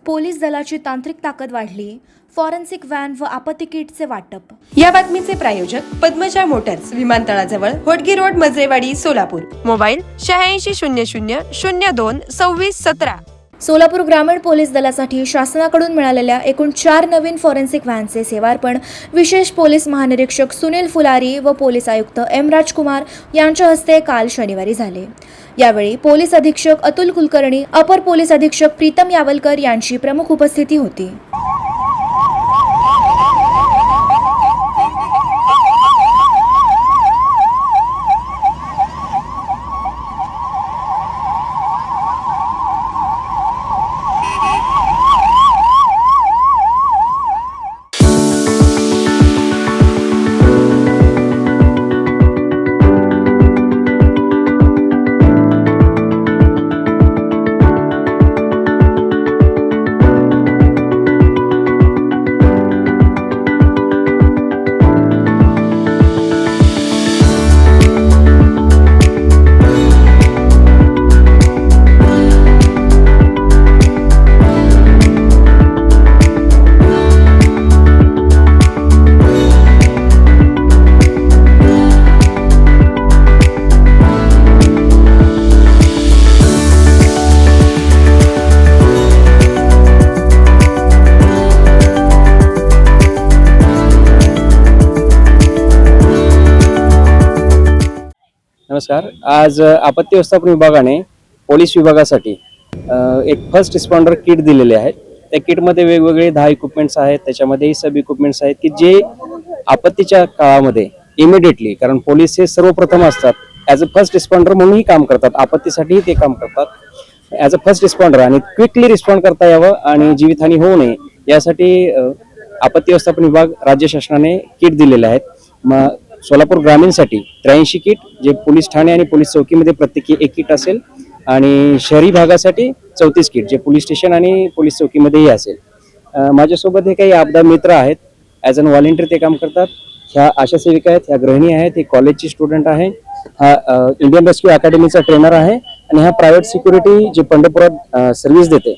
Police दलाची तांत्रिक ताकद वाढली, फॉरेन्सिक व्हॅन व आपत्ती किटचे वाटप। या बातमीचे प्रायोजक पद्मजा मोटर्स, विमानतळाजवळ होडगी रोड, मजरेवाडी, सोलापूर। मोबाईल 8600022617। सोलापूर ग्रामीण पोलीस दलासाठी शासनाकडून मिळालेल्या एकूण 4 नवीन फॉरेन्सिक व्हॅनचे सेवार्पण विशेष पोलीस महानिरीक्षक सुनील फुलारी व पोलीस आयुक्त एम राजकुमार यांच्या हस्ते काल शनिवारी झाले। यावेळी पोलीस अधीक्षक अतुल कुलकर्णी, अपर पोलीस अधीक्षक प्रीतम यावलकर यांची प्रमुख उपस्थिती होती। नमस्कार। आज आपत्ती व्यवस्थापन विभागाने पोलीस विभागासाठी एक फर्स्ट रिस्पॉन्डर किट दिलेले आहे। त्या किटमध्ये वेगवेगळे 10 इक्विपमेंट्स आहेत, त्याच्यामध्ये सब इक्विपमेंट्स आहेत की जे आपत्तीच्या काळामध्ये इमिडिएटली, कारण पोलीस हे सर्वप्रथम असतात, ॲज अ फर्स्ट रिस्पॉन्डर म्हणूनही काम करतात, आपत्तीसाठीही ते काम करतात ॲज अ फर्स्ट रिस्पॉन्डर, आणि क्विकली रिस्पॉन्ड करता यावं आणि जीवितहानी होऊ नये यासाठी आपत्ती व्यवस्थापन विभाग राज्य शासनाने किट दिलेले आहेत। मग सोलापूर ग्रामीणसाठी 83 किट, जे पोलीस ठाणे आणि पोलीस चौकीमध्ये प्रत्येकी 1 किट असेल, आणि शहरी भागासाठी 34 किट, जे पोलीस स्टेशन आणि पोलीस चौकीमध्येही असेल। माझ्यासोबत हे काही आपदा मित्र आहेत, ॲज अन व्हॉलेंटियर ते काम करतात। ह्या आशा सेविका आहेत, ह्या गृहिणी आहेत, हे कॉलेजची स्टुडंट आहे, हा इंडियन रेस्क्यू अकॅडमीचा ट्रेनर आहे, आणि हा प्रायव्हेट सिक्युरिटी जे पंढरपुरात सर्व्हिस देते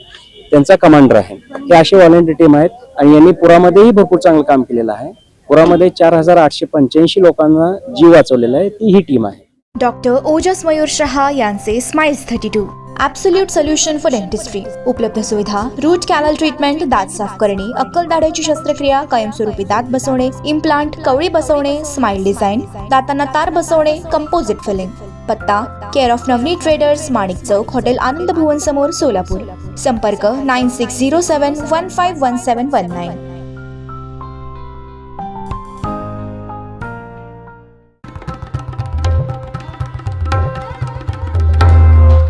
त्यांचा कमांडर आहे। हे असे व्हॉलेंटियर टीम आहेत, आणि यांनी पुरामध्येही भरपूर चांगलं काम केलेलं आहे। पुरामध्ये 4885 लोकांना जीव वाचवलेला आहे, ती ही टीम आहे। डॉक्टर ओजस मयूर शहा यांचे smiles 32 absolute solution for dentistry. उपलब्ध सुविधा: रूट कॅनल ट्रीटमेंट, दात साफ करणे, अक्कल दाढेची शस्त्रक्रिया, कायमस्वरूपी दात बसवणे, इम्प्लांट, कवळी बसवणे, स्माइल डिझाइन, दातांना तार बसवणे, कंपोजिट फिलिंग। पत्ता: care of Navneet traders, Manik चौक, हॉटेल आनंद भुवन समोर, सोलापूर। संपर्क: 9607151719।